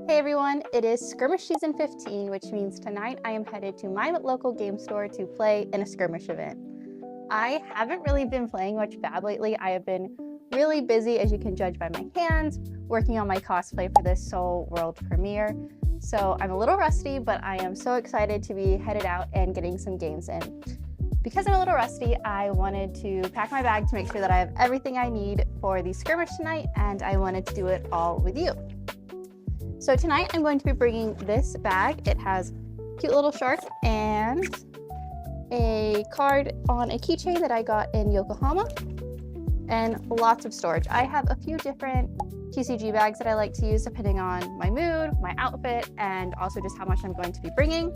Hey everyone, it is Skirmish Season 15, which means tonight I am headed to my local game store to play in a Skirmish event. I haven't really been playing much Fab lately. I have been really busy, as you can judge by my hands, working on my cosplay for this Seoul World premiere. So I'm a little rusty, but I am so excited to be headed out and getting some games in. Because I'm a little rusty, I wanted to pack my bag to make sure that I have everything I need for the Skirmish tonight, and I wanted to do it all with you. So tonight I'm going to be bringing this bag. It has a cute little shark and a card on a keychain that I got in Yokohama, and lots of storage. I have a few different TCG bags that I like to use depending on my mood, my outfit, and also just how much I'm going to be bringing.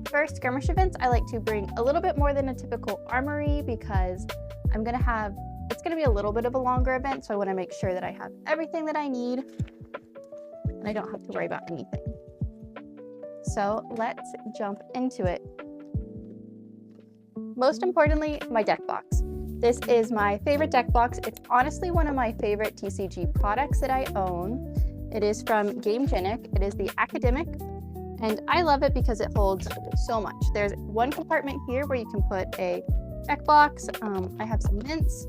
For skirmish events, I like to bring a little bit more than a typical armory because it's gonna be a little bit of a longer event, so I wanna make sure that I have everything that I need and I don't have to worry about anything. So let's jump into it. Most importantly, my deck box. This is my favorite deck box. It's honestly one of my favorite TCG products that I own. It is from Gamegenic. It is the Academic, and I love it because it holds so much. There's one compartment here where you can put a deck box. I have some mints,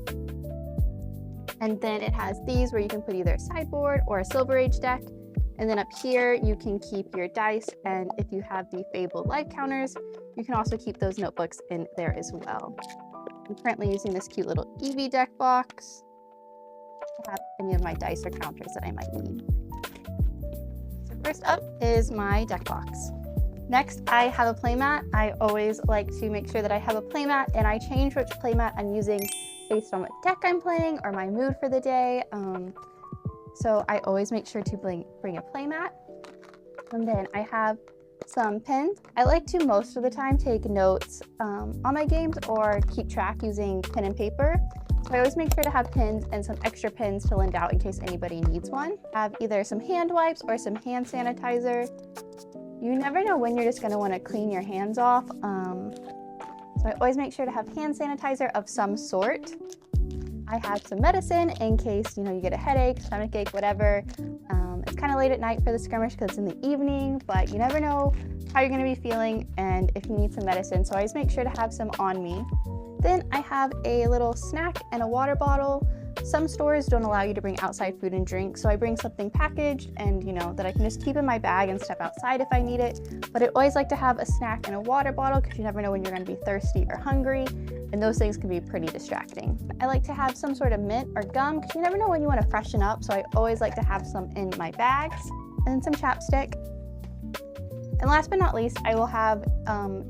and then it has these where you can put either a sideboard or a Silver Age deck. And then up here, you can keep your dice, and if you have the Fabled Life Counters, you can also keep those notebooks in there as well. I'm currently using this cute little Eevee deck box. I have any of my dice or counters that I might need. So first up is my deck box. Next, I have a playmat. I always like to make sure that I have a playmat, and I change which playmat I'm using based on what deck I'm playing or my mood for the day. So I always make sure to bring a playmat. And then I have some pens. I like to most of the time take notes on my games or keep track using pen and paper. So I always make sure to have pens and some extra pens to lend out in case anybody needs one. I have either some hand wipes or some hand sanitizer. You never know when you're just gonna wanna clean your hands off. So I always make sure to have hand sanitizer of some sort. I have some medicine in case, you get a headache, stomach ache, whatever. It's kind of late at night for the skirmish because it's in the evening, but you never know how you're going to be feeling and if you need some medicine, so I always make sure to have some on me. Then I have a little snack and a water bottle. Some stores don't allow you to bring outside food and drink, so I bring something packaged and that I can just keep in my bag and step outside if I need it. But I always like to have a snack and a water bottle because you never know when you're going to be thirsty or hungry, and those things can be pretty distracting. I like to have some sort of mint or gum because you never know when you want to freshen up, so I always like to have some in my bags, and then some chapstick. And last but not least, I will have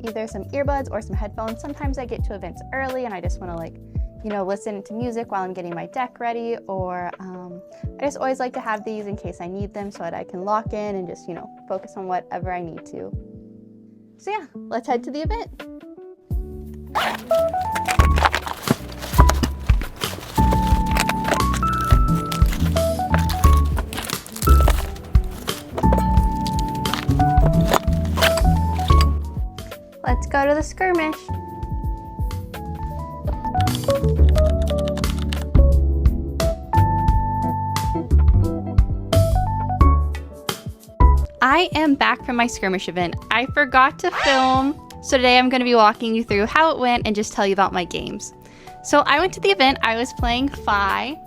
either some earbuds or some headphones. Sometimes I get to events early and I just want to listen to music while I'm getting my deck ready, or I just always like to have these in case I need them so that I can lock in and just, focus on whatever I need to. So yeah, let's head to the event. Let's go to the skirmish. I am back from my skirmish event. I forgot to film, so today I'm going to be walking you through how it went and just tell you about my games. So I went to the event. I was playing Phi.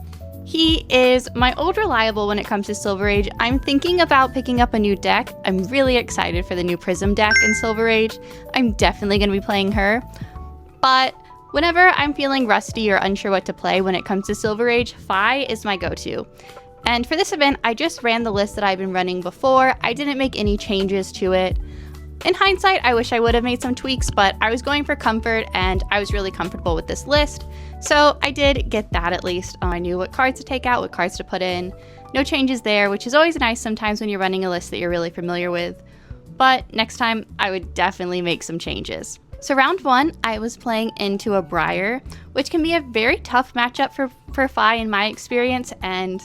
He is my old reliable when it comes to Silver Age. I'm thinking about picking up a new deck. I'm really excited for the new Prism deck in Silver Age. I'm definitely going to be playing her. But whenever I'm feeling rusty or unsure what to play when it comes to Silver Age, Phi is my go-to. And for this event, I just ran the list that I've been running before. I didn't make any changes to it. In hindsight, I wish I would have made some tweaks, but I was going for comfort and I was really comfortable with this list. So I did get that at least. I knew what cards to take out, what cards to put in. No changes there, which is always nice sometimes when you're running a list that you're really familiar with. But next time, I would definitely make some changes. So round one, I was playing into a Briar, which can be a very tough matchup for Phi in my experience, and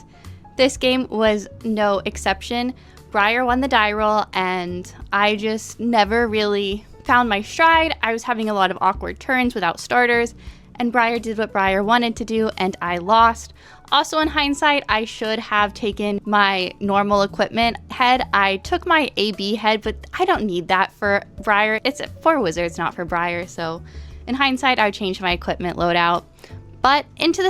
this game was no exception. Briar won the die roll, and I just never really found my stride. I was having a lot of awkward turns without starters, and Briar did what Briar wanted to do, and I lost. Also, in hindsight, I should have taken my normal equipment head. I took my AB head, but I don't need that for Briar. It's for wizards, not for Briar, so in hindsight, I would change my equipment loadout. But into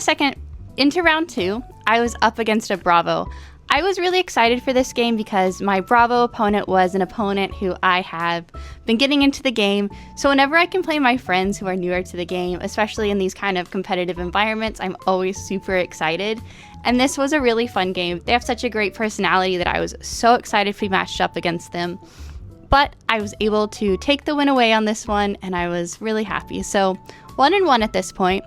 round 2, I was up against a Bravo. I was really excited for this game because my Bravo opponent was an opponent who I have been getting into the game. So whenever I can play my friends who are newer to the game, especially in these kind of competitive environments, I'm always super excited. And this was a really fun game. They have such a great personality that I was so excited to be matched up against them. But I was able to take the win away on this one, and I was really happy. So 1-1 at this point.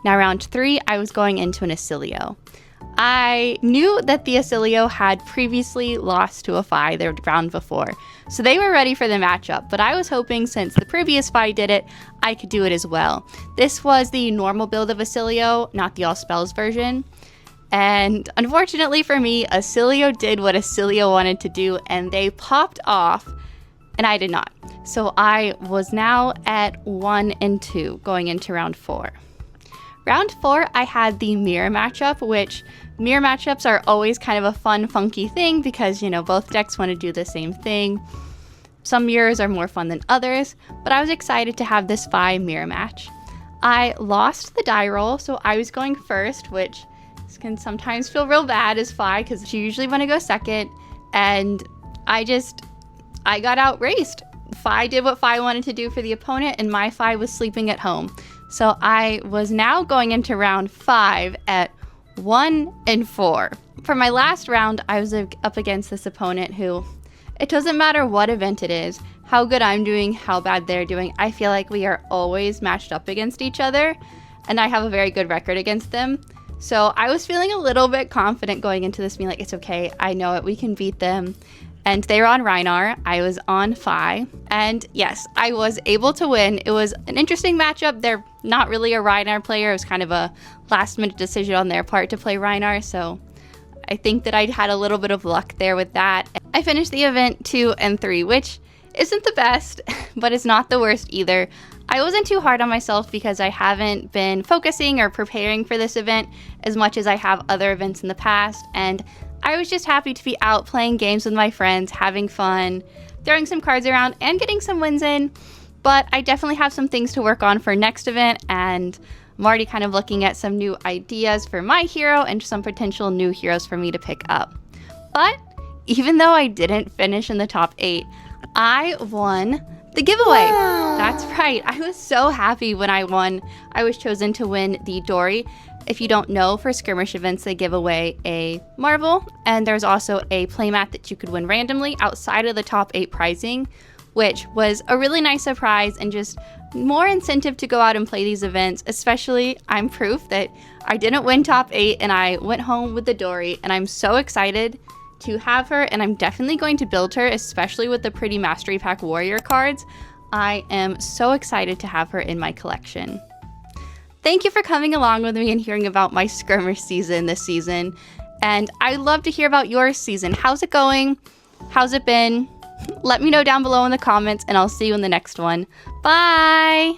Now round 3, I was going into an Acilio. I knew that the Acilio had previously lost to a Phi the round before, so they were ready for the matchup, but I was hoping since the previous Phi did it, I could do it as well. This was the normal build of Acilio, not the all spells version, and unfortunately for me, Acilio did what Acilio wanted to do, and they popped off, and I did not. So I was now at 1-2 going into round 4. Round 4, I had the mirror matchup, which mirror matchups are always kind of a fun, funky thing because, you know, both decks want to do the same thing. Some mirrors are more fun than others, but I was excited to have this Phi mirror match. I lost the die roll, so I was going first, which can sometimes feel real bad as Phi because you usually want to go second, and I got outraced. Phi did what Phi wanted to do for the opponent, and my Phi was sleeping at home. So I was now going into round 5 at 1-4. For my last round, I was up against this opponent who, it doesn't matter what event it is, how good I'm doing, how bad they're doing, I feel like we are always matched up against each other, and I have a very good record against them. So I was feeling a little bit confident going into this, being like, it's okay, I know it, we can beat them. And they were on Rhinar, I was on Phi, and yes, I was able to win. It was an interesting matchup. They're not really a Rhinar player. It was kind of a last-minute decision on their part to play Rhinar, so I think that I had a little bit of luck there with that. I finished the event 2-3, which isn't the best, but it's not the worst either. I wasn't too hard on myself because I haven't been focusing or preparing for this event as much as I have other events in the past, and I was just happy to be out playing games with my friends, having fun, throwing some cards around, and getting some wins in. But I definitely have some things to work on for next event, and I'm already kind of looking at some new ideas for my hero and some potential new heroes for me to pick up. But even though I didn't finish in the top 8, I won the giveaway. Wow. That's right. I was so happy when I won. I was chosen to win the Dory. If you don't know, for Skirmish events, they give away a Marvel, and there's also a playmat that you could win randomly outside of the top 8 prizing, which was a really nice surprise and just more incentive to go out and play these events, especially I'm proof that I didn't win top 8 and I went home with the Dory, and I'm so excited to have her, and I'm definitely going to build her, especially with the pretty Mastery Pack Warrior cards. I am so excited to have her in my collection. Thank you for coming along with me and hearing about my Skirmish season this season. And I'd love to hear about your season. How's it going? How's it been? Let me know down below in the comments, and I'll see you in the next one. Bye!